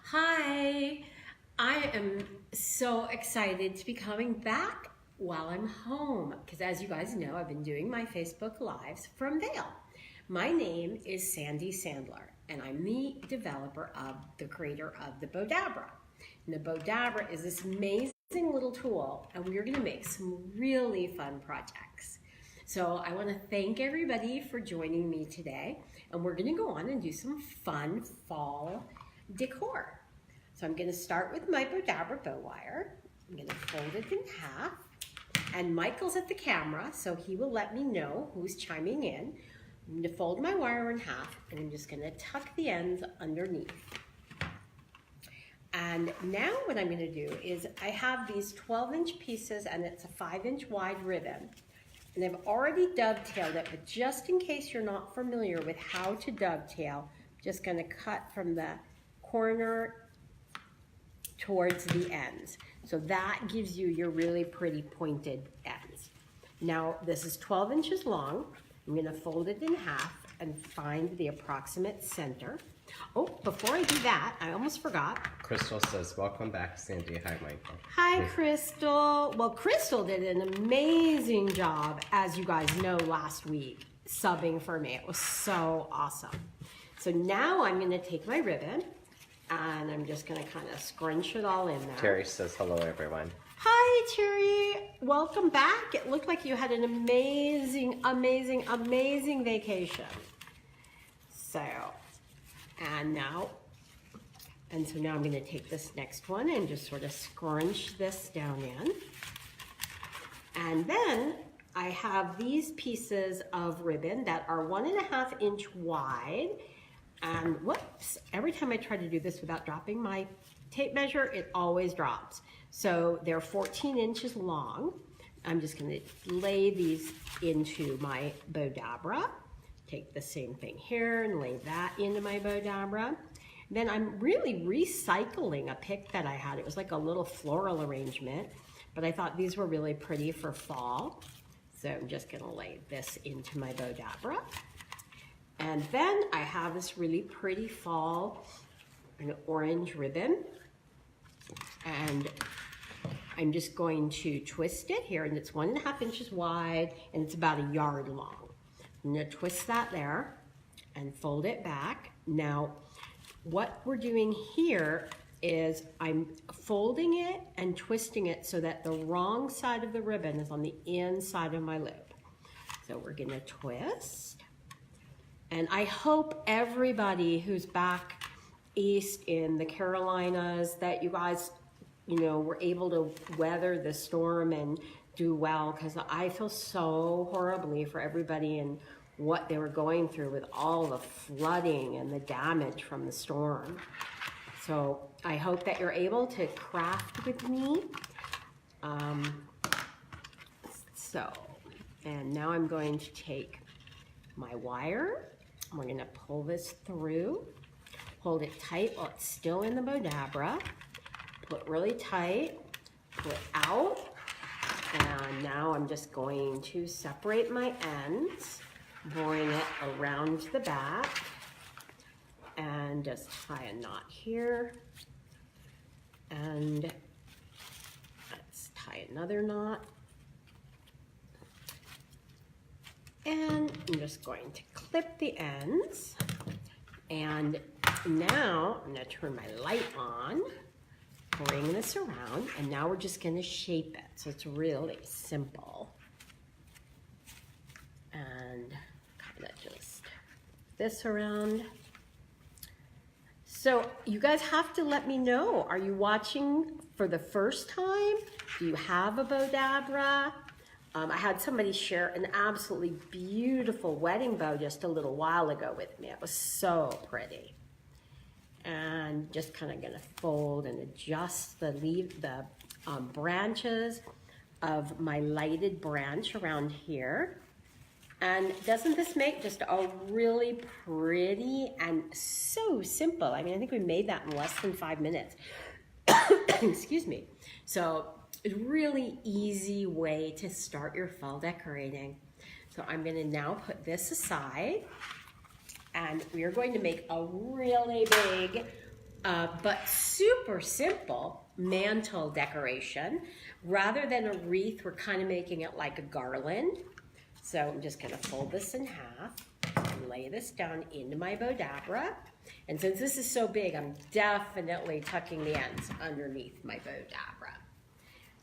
Hi, I am so excited to be coming back while I'm home because as you guys know, I've been doing my Facebook Lives from Vail. My name is Sandy Sandler and I'm the developer of the creator of the Bowdabra. And the Bowdabra is this amazing little tool and we're going to make some really fun projects. So I want to thank everybody for joining me today and we're going to go on and do some fun fall decor. So I'm going to start with my Bowdabra bow wire. I'm going to fold it in half. And Michael's at the camera, so he will let me know who's chiming in. I'm going to fold my wire in half, and I'm just going to tuck the ends underneath. And now what I'm going to do is I have these 12-inch pieces, and it's a 5-inch wide ribbon. And I've already dovetailed it, but just in case you're not familiar with how to dovetail, I'm just going to cut from the corner towards the ends. So that gives you your really pretty pointed ends. Now this is 12 inches long. I'm going to fold it in half and find the approximate center. Oh, before I do that, I almost forgot. Crystal says, welcome back, Sandy. Hi, Michael. Hi, Crystal. Well, Crystal did an amazing job, as you guys know, last week, subbing for me. It was so awesome. So now I'm going to take my ribbon and I'm just going to kind of scrunch it all in there. Terry says, hello, everyone. Hi, Terry. Welcome back. It looked like you had an amazing vacation. So now I'm going to take this next one and just sort of scrunch this down in. And then I have these pieces of ribbon that are 1.5 inch wide. And whoops, every time I try to do this without dropping my tape measure, it always drops. So they're 14 inches long. I'm just going to lay these into my Bowdabra. Take the same thing here and lay that into my Bowdabra. Then I'm really recycling a pick that I had. It was like a little floral arrangement, but I thought these were really pretty for fall. So I'm just going to lay this into my Bowdabra. And then I have this really pretty fall orange ribbon. And I'm just going to twist it here, and it's 1.5 inches wide, and it's about 1 yard long. I'm gonna twist that there and fold it back. Now, what we're doing here is I'm folding it and twisting it so that the wrong side of the ribbon is on the inside of my loop. So we're gonna twist. And I hope everybody who's back east in the Carolinas that you guys, were able to weather the storm and do well, because I feel so horribly for everybody and what they were going through with all the flooding and the damage from the storm. So I hope that you're able to craft with me. And now I'm going to take my wire. We're going to pull this through, hold it tight while it's still in the Bowdabra, pull it really tight, pull it out, and now I'm just going to separate my ends, bring it around the back, and just tie a knot here, and let's tie another knot. And I'm just going to clip the ends. And now I'm going to turn my light on, bring this around, and now we're just going to shape it. So it's really simple. And kind of just this around. So you guys have to let me know. Are you watching for the first time? Do you have a Bowdabra? I had somebody share an absolutely beautiful wedding bow just a little while ago with me. It was so pretty. And just kind of gonna fold and adjust the branches of my lighted branch around here. And doesn't this make just a really pretty and so simple? I mean, I think we made that in less than 5 minutes. Excuse me. So a really easy way to start your fall decorating. So I'm going to now put this aside and we are going to make a really big but super simple mantle decoration. Rather than a wreath, we're kind of making it like a garland. So I'm just gonna fold this in half and lay this down into my Bowdabra. And since this is so big, I'm definitely tucking the ends underneath my Bowdabra.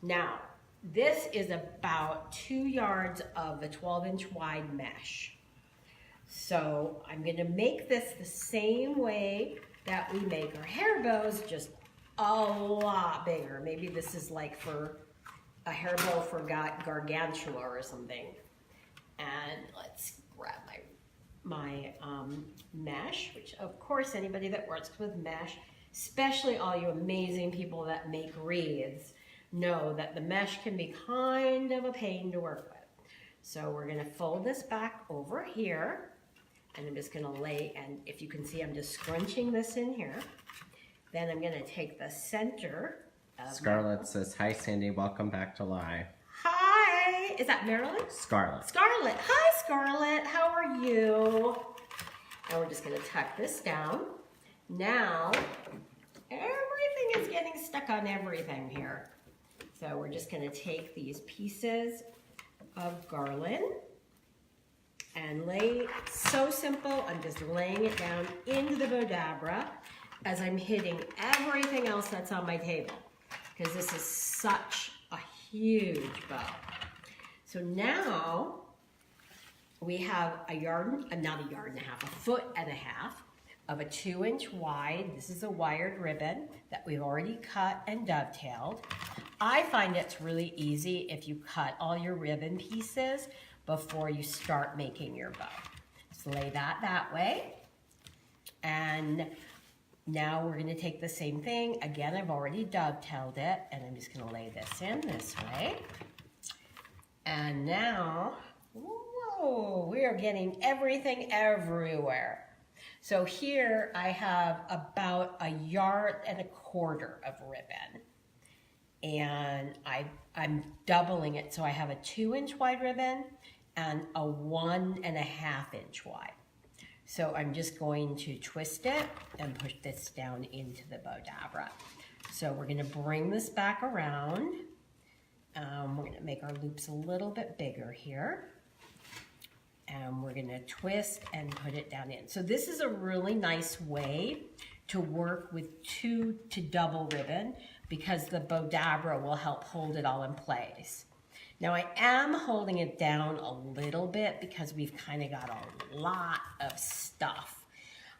Now, this is about 2 yards of a 12-inch wide mesh. So I'm gonna make this the same way that we make our hair bows, just a lot bigger. Maybe this is like for a hair bow for Gargantua or something. And let's grab my mesh, which of course anybody that works with mesh, especially all you amazing people that make wreaths, know that the mesh can be kind of a pain to work with. So we're gonna fold this back over here, and I'm just gonna lay, and if you can see, I'm just scrunching this in here. Then I'm gonna take the center of Scarlett says, hi Sandy, welcome back to live. Hi, is that Marilyn? Scarlett. Scarlett, hi Scarlett, how are you? And we're just gonna tuck this down. Now, everything is getting stuck on everything here. So we're just gonna take these pieces of garland and lay, so simple, I'm just laying it down into the Bowdabra as I'm hitting everything else that's on my table, because this is such a huge bow. So now we have a yard, not a yard and a half, a foot and a half of a 2-inch wide. This is a wired ribbon that we've already cut and dovetailed. I find it's really easy if you cut all your ribbon pieces before you start making your bow. Just lay that way. And now we're gonna take the same thing. Again, I've already dovetailed it, and I'm just gonna lay this in this way. And now, whoa, we are getting everything everywhere. So here I have about 1.25 yards of ribbon. And I'm doubling it, so I have a 2-inch wide ribbon and a 1.5-inch wide. So I'm just going to twist it and push this down into the Bowdabra. So we're gonna bring this back around. We're gonna make our loops a little bit bigger here. And we're gonna twist and put it down in. So this is a really nice way to work with 2 to double ribbon, because the Bowdabra will help hold it all in place. Now I am holding it down a little bit because we've kind of got a lot of stuff.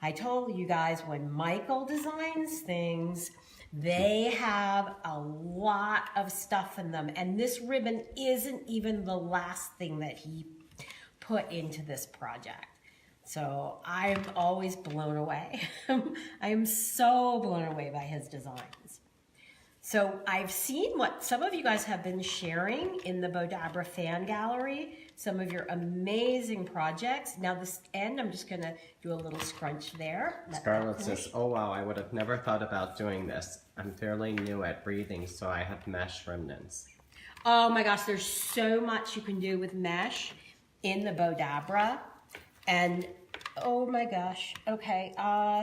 I told you guys when Michael designs things, they have a lot of stuff in them, and this ribbon isn't even the last thing that he put into this project. So I'm always blown away. I am so blown away by his designs. So I've seen what some of you guys have been sharing in the Bowdabra fan gallery, some of your amazing projects. Now this end, I'm just gonna do a little scrunch there. Scarlett says, oh wow, I would have never thought about doing this. I'm fairly new at breathing, so I have mesh remnants. Oh my gosh, there's so much you can do with mesh in the Bowdabra. And oh my gosh, okay,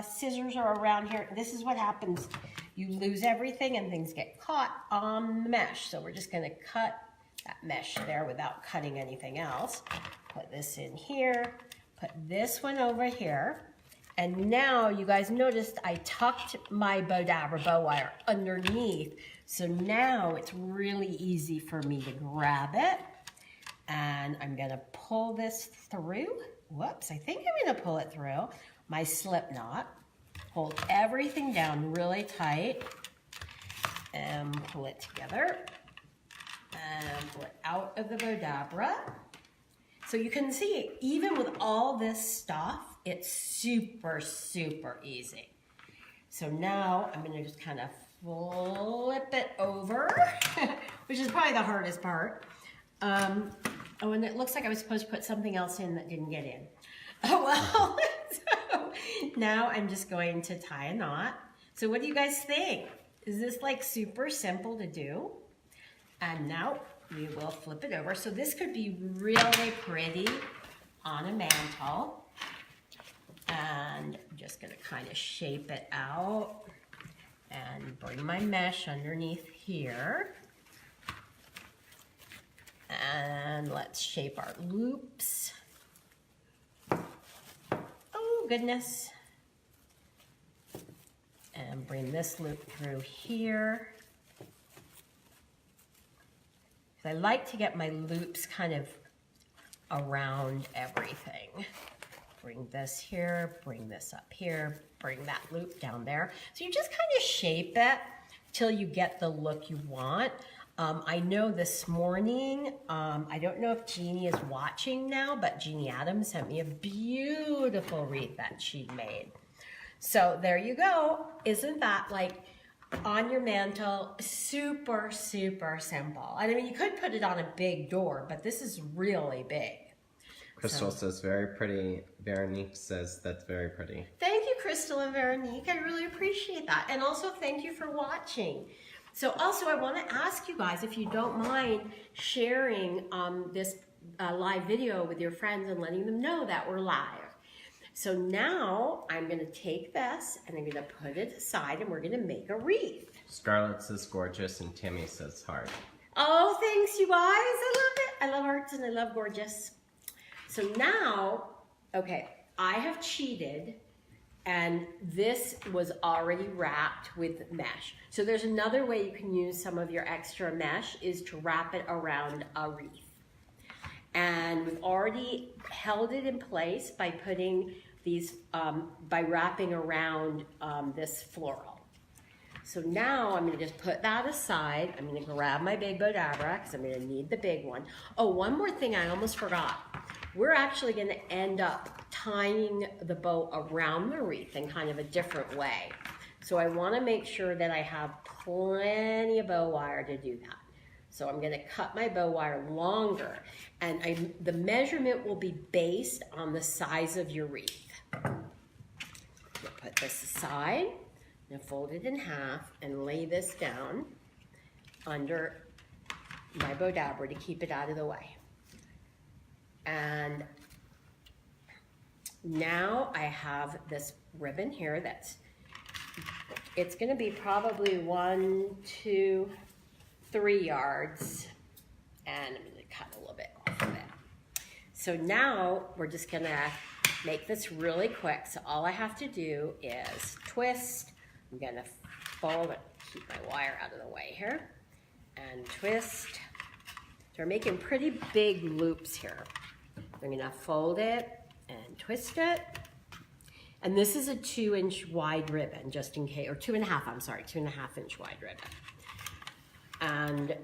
scissors are around here. This is what happens. You lose everything and things get caught on the mesh. So we're just gonna cut that mesh there without cutting anything else. Put this in here, put this one over here. And now you guys noticed I tucked my Bowdabra bow wire underneath. So now it's really easy for me to grab it. And I'm gonna pull this through. Whoops, I think I'm gonna pull it through my slip knot. Hold everything down really tight and pull it together and pull it out of the Bowdabra. So you can see, even with all this stuff, it's super, super easy. So now I'm gonna just kind of flip it over, which is probably the hardest part. Oh, and it looks like I was supposed to put something else in that didn't get in. Oh, well, so now I'm just going to tie a knot. So what do you guys think? Is this like super simple to do? And now we will flip it over. So this could be really pretty on a mantle. And I'm just gonna kind of shape it out. and bring my mesh underneath here. And let's shape our loops. Oh, goodness. And bring this loop through here. I like to get my loops kind of around everything. Bring this here, bring this up here, bring that loop down there. So you just kind of shape it till you get the look you want. I know this morning, I don't know if Jeannie is watching now, but Jeannie Adams sent me a beautiful wreath that she made. So there you go. Isn't that like on your mantle? Super, super simple. And I mean, you could put it on a big door, but this is really big. Crystal says very pretty. Veronique says that's very pretty. Thank you, Crystal and Veronique. I really appreciate that. And also thank you for watching. So also I want to ask you guys, if you don't mind sharing this live video with your friends and letting them know that we're live. So now I'm going to take this and I'm going to put it aside and we're going to make a wreath. Scarlett says gorgeous and Timmy says heart. Oh, thanks you guys. I love it. I love hearts and I love gorgeous. So now, okay, I have cheated and this was already wrapped with mesh. So there's another way you can use some of your extra mesh is to wrap it around a wreath. And we've already held it in place by putting these, by wrapping around this floral. So now I'm gonna just put that aside. I'm gonna grab my big Bowdabra because I'm gonna need the big one. Oh, one more thing I almost forgot. We're actually gonna end up tying the bow around the wreath in kind of a different way. So I wanna make sure that I have plenty of bow wire to do that. So I'm gonna cut my bow wire longer and the measurement will be based on the size of your wreath. Put this aside, now fold it in half and lay this down under my Bowdabra to keep it out of the way. And now I have this ribbon here it's gonna be probably 1, 2, 3 yards, and I'm gonna cut a little bit off of it. So now we're just gonna make this really quick. So all I have to do is twist. I'm gonna fold it, keep my wire out of the way here, and twist. So we're making pretty big loops here. I'm gonna fold it and twist it. And this is a 2-inch wide ribbon, just in case, or 2.5, I'm sorry, 2.5-inch wide ribbon. And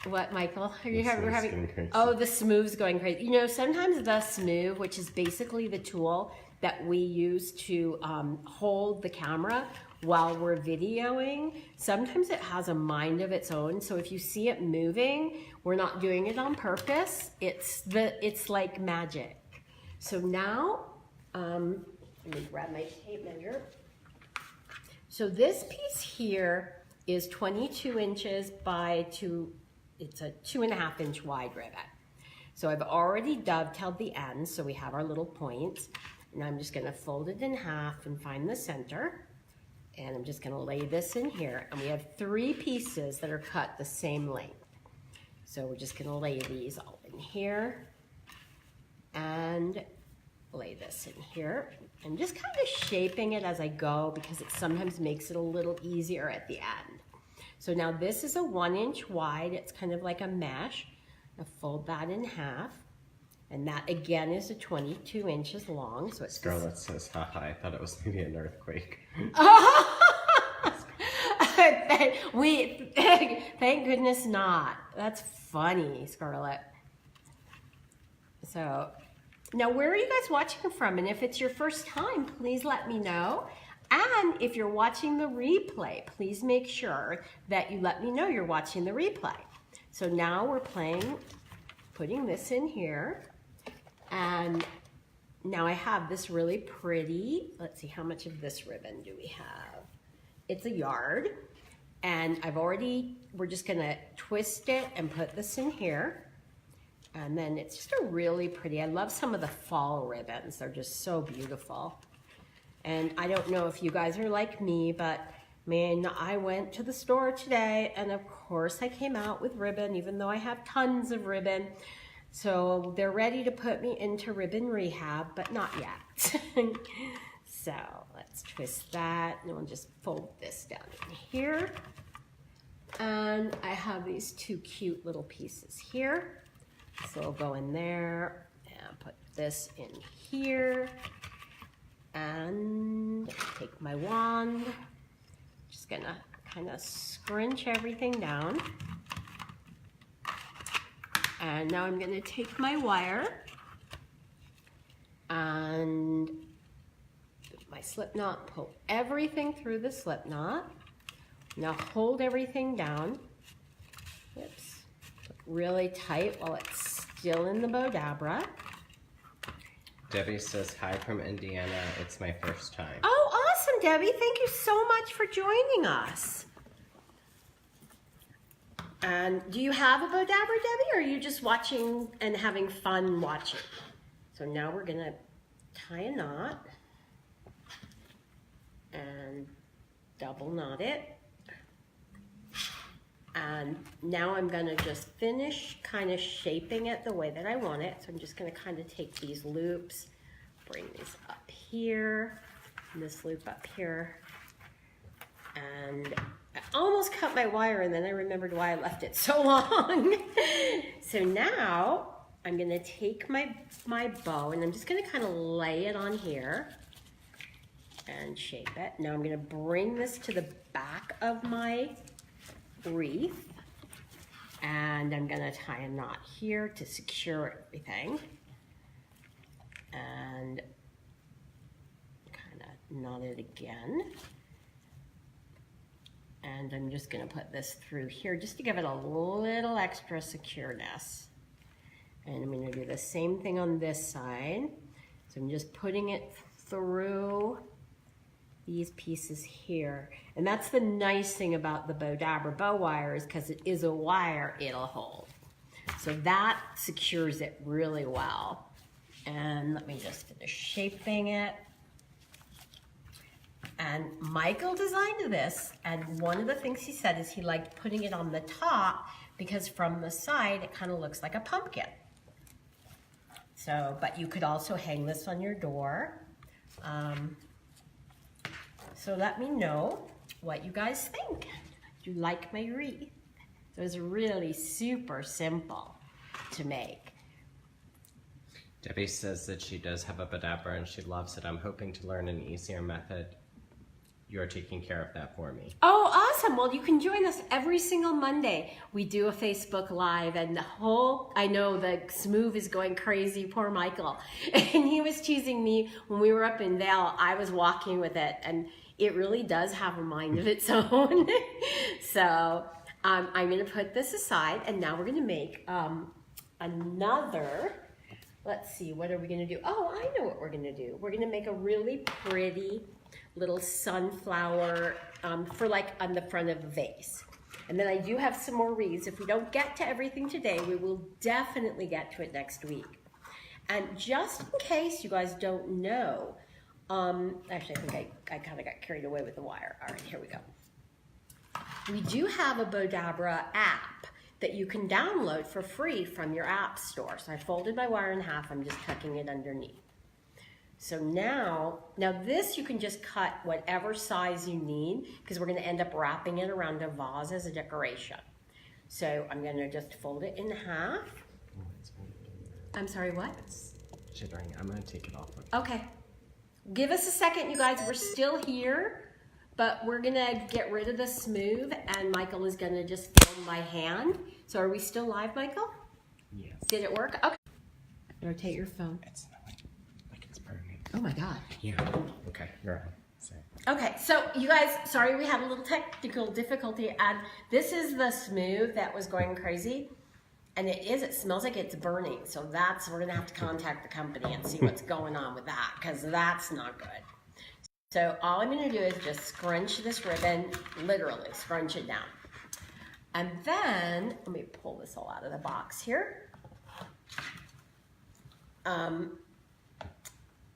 what, Michael? Are you having? Oh, the smooth's going crazy. You know, sometimes the smooth, which is basically the tool that we use to hold the camera while we're videoing, sometimes it has a mind of its own. So if you see it moving, we're not doing it on purpose. It's like magic. So now, let me grab my tape measure. So this piece here is 22 inches by it's a 2.5-inch wide ribbon. So I've already dovetailed the ends, so we have our little points. And I'm just gonna fold it in half and find the center. And I'm just gonna lay this in here. And we have 3 pieces that are cut the same length. So we're just gonna lay these all in here and lay this in here. And just kind of shaping it as I go because it sometimes makes it a little easier at the end. So now this is a 1-inch wide. It's kind of like a mesh. I'll fold that in half. And that again is a 22 inches long. So it's Scarlett says, haha, I thought it was maybe an earthquake. Thank goodness not. That's funny, Scarlett. So now where are you guys watching from? And if it's your first time, please let me know. And if you're watching the replay, please make sure that you let me know you're watching the replay. So now we're putting this in here. And now I have this really pretty, let's see, how much of this ribbon do we have? It's 1 yard. And we're just gonna twist it and put this in here. And then it's just a really pretty, I love some of the fall ribbons. They're just so beautiful. And I don't know if you guys are like me, but mean, I went to the store today, and of course I came out with ribbon, even though I have tons of ribbon. So they're ready to put me into ribbon rehab, but not yet. So let's twist that, and we'll just fold this down in here. And I have these two cute little pieces here. So we'll go in there and put this in here. And take my wand. Just gonna kind of scrunch everything down. And now I'm gonna take my wire and my slip knot, pull everything through the slip knot. Now hold everything down. Oops. Really tight while it's still in the Bowdabra. Debbie says, hi from Indiana. It's my first time. Oh, awesome, Debbie. Thank you so much for joining us. And do you have a Bowdabra, Debbie, or are you just watching and having fun watching? So now we're gonna tie a knot and double knot it. And now I'm gonna just finish kind of shaping it the way that I want it. So I'm just gonna kind of take these loops, bring these up here, and this loop up here. And I almost cut my wire, and then I remembered why I left it so long. So now I'm gonna take my bow, and I'm just gonna kind of lay it on here and shape it. Now I'm gonna bring this to the back of my wreath, and I'm gonna tie a knot here to secure everything, and kind of knot it again. And I'm just gonna put this through here just to give it a little extra secureness. And I'm gonna do the same thing on this side. So I'm just putting it through these pieces here. And that's the nice thing about the Bowdabra bow wire, is because it is a wire, it'll hold. So that secures it really well. And let me just finish shaping it. And Michael designed this, and one of the things he said is he liked putting it on the top because from the side it kind of looks like a pumpkin. So, but you could also hang this on your door. So let me know what you guys think. Do you like my wreath? So it's really super simple to make. Debbie says that she does have a Bowdabra and she loves it. I'm hoping to learn an easier method. You're taking care of that for me. Oh, awesome. Well, you can join us every single Monday. We do a Facebook Live, and I know the Smooth is going crazy, poor Michael. And he was teasing me when we were up in Vail. I was walking with it, and it really does have a mind of its own. So I'm going to put this aside, and now we're going to make another. Let's see, what are we going to do? Oh, I know what we're going to do. We're going to make a really pretty little sunflower for like on the front of a vase. And then I do have some more wreaths. If we don't get to everything today, we will definitely get to it next week. And just in case you guys don't know, actually I think I kind of got carried away with the wire. All right, here we go. We do have a Bowdabra app that you can download for free from your app store. So I folded my wire in half, I'm just tucking it underneath. So now this you can just cut whatever size you need, because we're gonna end up wrapping it around a vase as a decoration. So I'm gonna just fold it in half. I'm sorry, what? It's jittering. I'm gonna take it off. Okay. Give us a second, you guys. We're still here, but we're gonna get rid of the smooth, and Michael is gonna just film by hand. So are we still live, Michael? Yes. Did it work? Okay. Rotate your phone. It's not like it's burning. Oh my God. Yeah. Okay, you're on. Sorry. Okay, so you guys, sorry we had a little technical difficulty, and this is the smooth that was going crazy. And it smells like it's burning. So we're gonna have to contact the company and see what's going on with that, because that's not good. So all I'm gonna do is just scrunch this ribbon, literally scrunch it down. And then, let me pull this all out of the box here.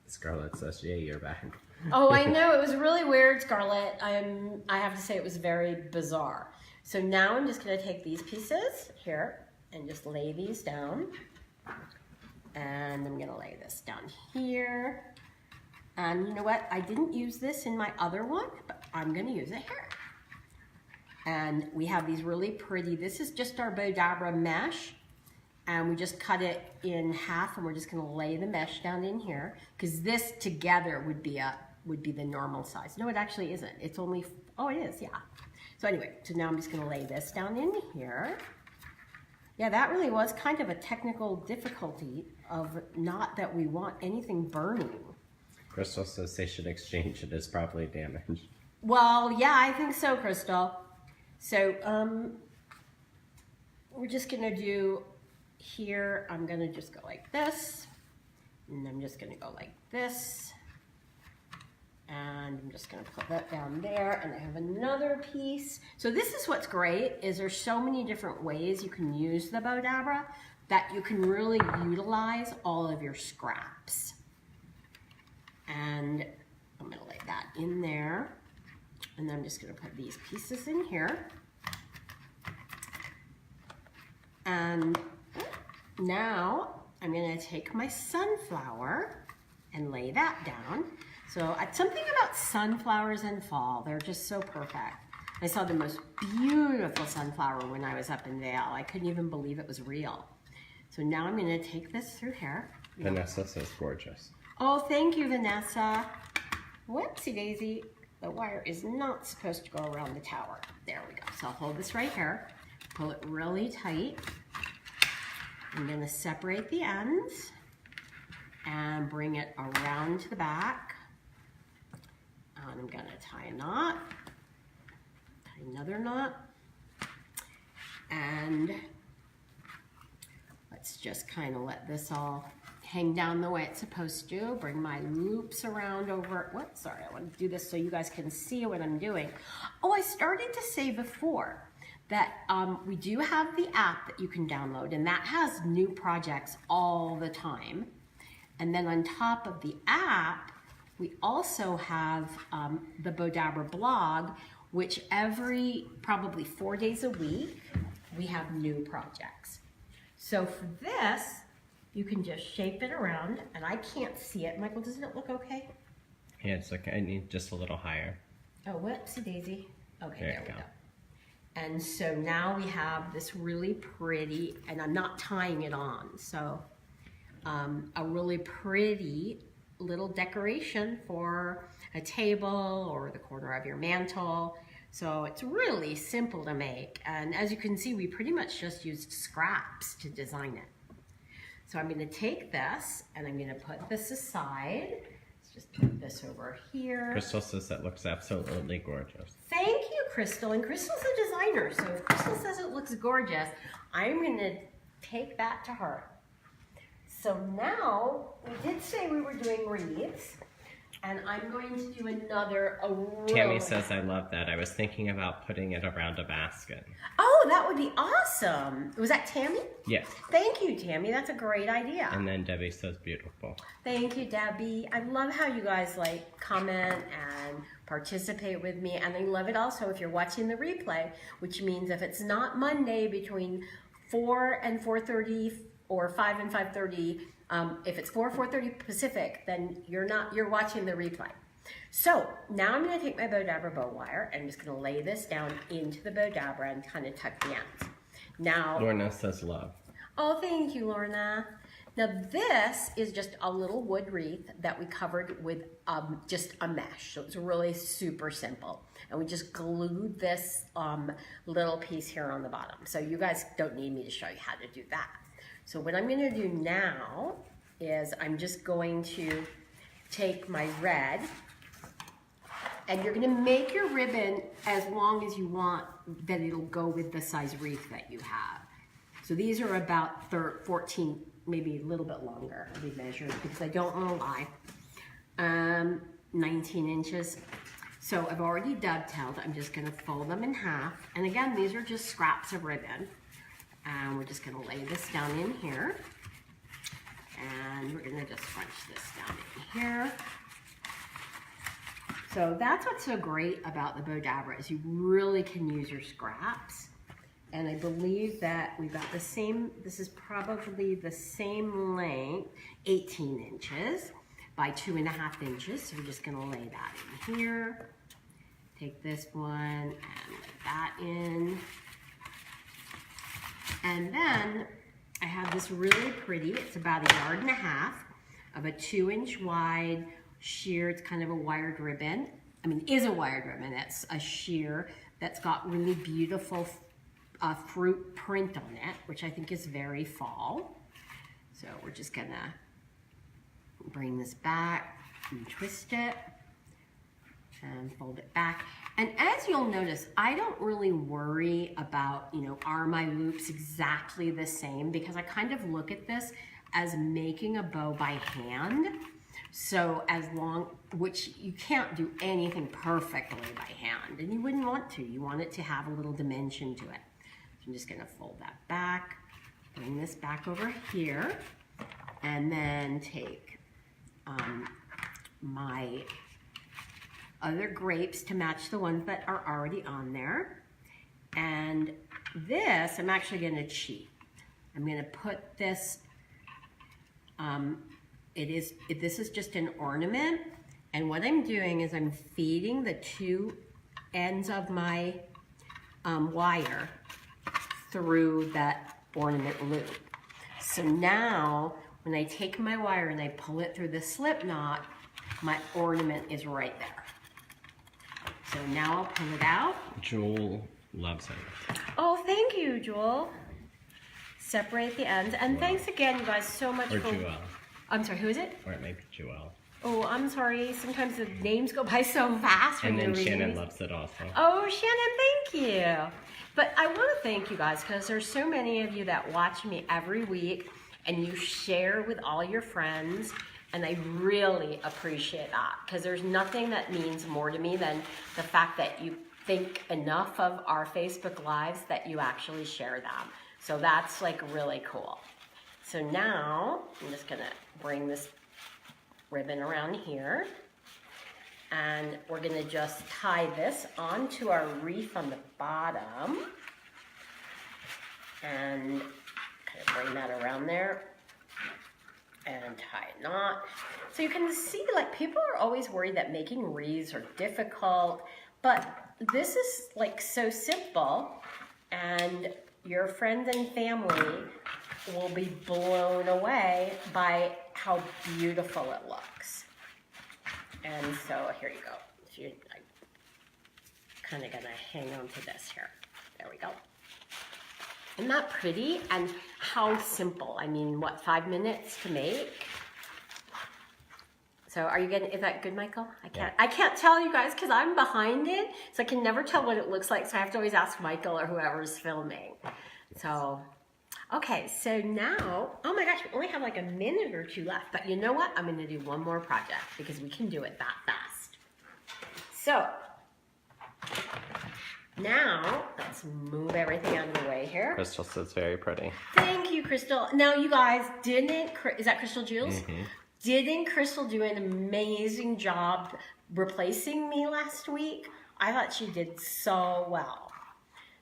Scarlett says, yay, you're back. Oh, I know, it was really weird, Scarlett. I have to say it was very bizarre. So now I'm just gonna take these pieces here and just lay these down. And I'm gonna lay this down here. And you know what? I didn't use this in my other one, but I'm gonna use it here. And we have these really pretty, this is just our Bowdabra mesh. And we just cut it in half and we're just gonna lay the mesh down in here because this together would be the normal size. No, it actually isn't. It's only, oh it is, yeah. So anyway, so now I'm just gonna lay this down in here. Yeah, that really was kind of a technical difficulty of not that we want anything burning. Crystal says they should exchange it as probably damaged. Well, yeah, I think so, Crystal. So we're just gonna do here, I'm gonna just go like this, and I'm just gonna go like this, and I'm just gonna put that down there, and I have another piece. So this is what's great, is there's so many different ways you can use the Bowdabra that you can really utilize all of your scraps. And I'm gonna lay that in there, and then I'm just gonna put these pieces in here. And now I'm gonna take my sunflower and lay that down. So something about sunflowers in fall, they're just so perfect. I saw the most beautiful sunflower when I was up in Vail. I couldn't even believe it was real. So now I'm gonna take this through here. Vanessa says gorgeous. Oh, thank you, Vanessa. Whoopsie daisy, the wire is not supposed to go around the tower. There we go. So I'll hold this right here, pull it really tight. I'm gonna separate the ends and bring it around to the back. And I'm gonna tie a knot, tie another knot, and let's just kind of let this all hang down the way it's supposed to. Bring my loops around over. Whoops, sorry, I want to do this so you guys can see what I'm doing. Oh, I started to say before that we do have the app that you can download, and that has new projects all the time. And then on top of the app, we also have the Bowdabra blog, which every probably 4 days a week, we have new projects. So for this, you can just shape it around, and I can't see it. Michael, doesn't it look okay? Yeah, it's okay. I need just a little higher. Oh, whoopsie daisy. Okay, There there you we go. go. And so now we have this really pretty, and I'm not tying it on, so a really pretty little decoration for a table or the corner of your mantle. So it's really simple to make. And as you can see, we pretty much just used scraps to design it. So I'm gonna take this and I'm gonna put this aside. Let's just put this over here. Crystal says that looks absolutely gorgeous. Thank you, Crystal. And Crystal's a designer, so if Crystal says it looks gorgeous, I'm gonna take that to her. So now, we did say we were doing wreaths, and I'm going to do another, Tammy says, I love that. I was thinking about putting it around a basket. Oh, that would be awesome. Was that Tammy? Yes. Thank you, Tammy. That's a great idea. And then Debbie says beautiful. Thank you, Debbie. I love how you guys like comment and participate with me. And I love it also if you're watching the replay, which means if it's not Monday between 4 and 4:30 or 5 and 5:30, if it's 4:30 Pacific, then you're watching the replay. So now I'm gonna take my Bowdabra bow wire and I'm just gonna lay this down into the Bowdabra and kind of tuck the ends. Now, Lorna says love. oh, thank you, Lorna. Now this is just a little wood wreath that we covered with just a mesh. So it's really super simple. And we just glued this little piece here on the bottom. So you guys don't need me to show you how to do that. So what I'm gonna do now is I'm just going to take my red, and you're gonna make your ribbon as long as you want that it'll go with the size wreath that you have. So these are about 14, maybe a little bit longer. We measured because I don't wanna lie. 19 inches. So I've already dovetailed. I'm just gonna fold them in half. And again, these are just scraps of ribbon. And we're just gonna lay this down in here. And we're gonna just scrunch this down in here. So that's what's so great about the Bowdabra is you really can use your scraps. And I believe that we've got the same, this is probably the same length, 18 inches by 2.5 inches. So we're just gonna lay that in here. Take this one and lay that in. And then I have this really pretty, it's about 1.5 yards of a 2-inch wide sheer. It's kind of a wired ribbon. I mean, it is a wired ribbon. It's a sheer that's got really beautiful fruit print on it, which I think is very fall. So we're just gonna bring this back and twist it and fold it back. And as you'll notice, I don't really worry about, you know, are my loops exactly the same, because I kind of look at this as making a bow by hand. So as long, which you can't do anything perfectly by hand, and you wouldn't want to. You want it to have a little dimension to it. So I'm just gonna fold that back, bring this back over here, and then take my other grapes to match the ones that are already on there. And this, I'm actually gonna cheat. I'm gonna put this, this is just an ornament. And what I'm doing is I'm feeding the 2 ends of my wire through that ornament loop. So now when I take my wire and I pull it through the slip knot, my ornament is right there. So now I'll pull it out. Jewel loves it. Oh, thank you, Jewel. Separate the ends. And thanks again, you guys, so much Or for... Jewel. I'm sorry, who is it? Or it might be Jewel. Oh, I'm sorry. Sometimes the names go by so fast. And then when you're Shannon reading. loves it also. Oh, Shannon, thank you. But I want to thank you guys because there's so many of you that watch me every week and you share with all your friends. And I really appreciate that because there's nothing that means more to me than the fact that you think enough of our Facebook Lives that you actually share them. So that's like really cool. So now I'm just gonna bring this ribbon around here and we're gonna just tie this onto our wreath on the bottom and kind of bring that around there and tie a knot. So you can see, like, people are always worried that making wreaths are difficult, but this is like so simple and your friends and family will be blown away by how beautiful it looks. And so here you go. So I'm kind of gonna hang on to this here. There we go. Isn't that pretty? And how simple. I mean, what, 5 minutes to make? So are you getting, is that good, Michael? I can't tell you guys because I'm behind it, so I can never tell what it looks like. So I have to always ask Michael or whoever's filming. So, okay, so now, oh my gosh, we only have like a minute or 2 left. But you know what? I'm gonna do one more project because we can do it that fast. So, now, let's move everything out of the way here. Crystal says very pretty. Thank you, Crystal. Now, you guys, is that Crystal Jules? Mm-hmm. Didn't Crystal do an amazing job replacing me last week? I thought she did so well.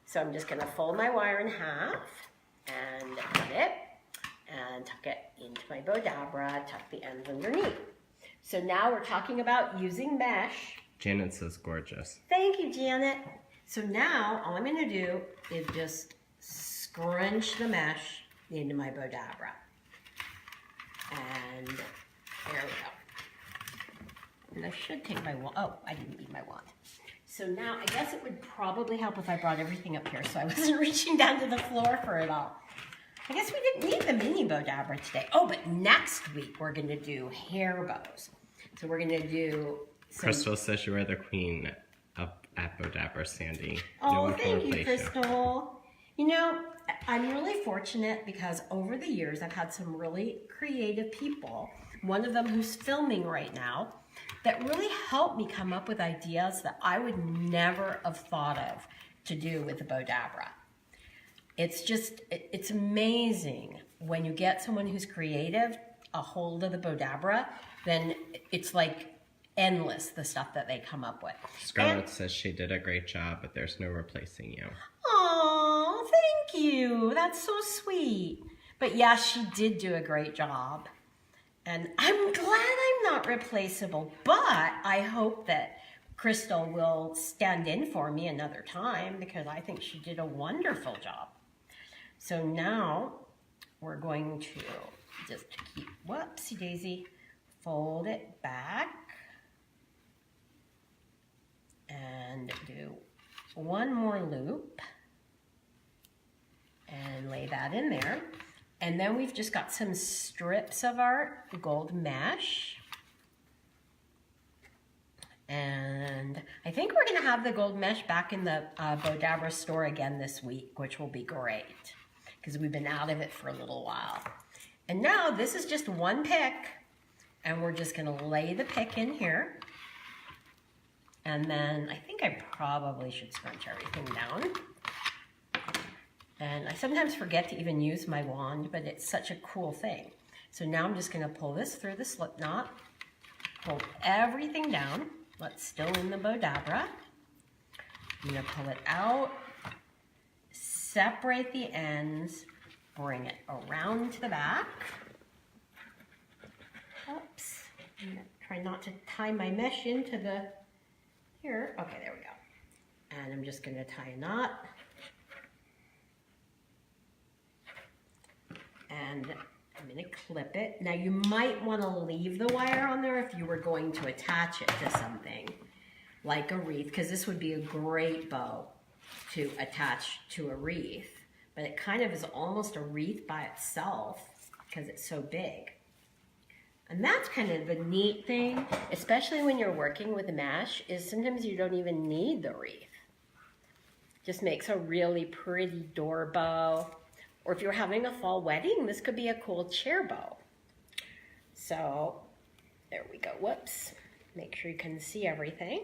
So I'm just gonna fold my wire in half and cut it and tuck it into my Bowdabra, tuck the ends underneath. So now we're talking about using mesh. Janet says gorgeous. Thank you, Janet. So now all I'm gonna do is just scrunch the mesh into my Bowdabra. And there we go. And I should take my wand. Oh, I didn't need my wand. So now I guess it would probably help if I brought everything up here so I wasn't reaching down to the floor for it all. I guess we didn't need the mini Bowdabra today. Oh, but next week we're gonna do hair bows. So we're gonna do some... Crystal says you are the queen up at Bowdabra, Sandy. Oh, thank you, Crystal. You know, I'm really fortunate because over the years I've had some really creative people, one of them who's filming right now, that really helped me come up with ideas that I would never have thought of to do with the Bowdabra. It's just, it's amazing when you get someone who's creative a hold of the Bowdabra, then it's like endless, the stuff that they come up with. Scarlett says she did a great job, but there's no replacing you. Oh, thank you. That's so sweet. But yeah, she did do a great job. And I'm glad I'm not replaceable, but I hope that Crystal will stand in for me another time because I think she did a wonderful job. So now we're going to just keep, whoopsie daisy, fold it back and do one more loop and lay that in there. And then we've just got some strips of our gold mesh. And I think we're gonna have the gold mesh back in the Bowdabra store again this week, which will be great because we've been out of it for a little while. And now this is just one pick and we're just gonna lay the pick in here. And then I think I probably should scrunch everything down. And I sometimes forget to even use my wand, but it's such a cool thing. So now I'm just gonna pull this through the slip knot, pull everything down. Let's still in the Bowdabra. I'm gonna pull it out, separate the ends, bring it around to the back. Oops, I'm gonna try not to tie my mesh into the, here, okay, there we go. And I'm just gonna tie a knot. And I'm gonna clip it. Now you might wanna leave the wire on there if you were going to attach it to something like a wreath, because this would be a great bow to attach to a wreath, but it kind of is almost a wreath by itself because it's so big. And that's kind of the neat thing, especially when you're working with mesh, is sometimes you don't even need the wreath. Just makes a really pretty door bow. Or if you're having a fall wedding, this could be a cool chair bow. So there we go. Whoops. Make sure you can see everything.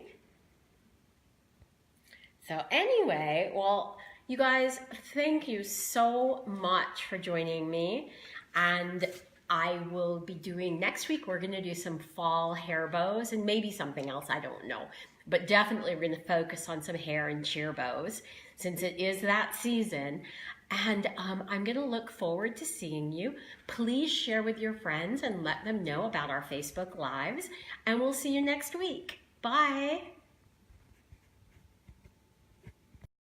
So anyway, well, you guys, thank you so much for joining me. And I will be doing, next week, we're going to do some fall hair bows and maybe something else, I don't know. But definitely we're going to focus on some hair and cheer bows since it is that season. And I'm going to look forward to seeing you. Please share with your friends and let them know about our Facebook Lives. And we'll see you next week. Bye.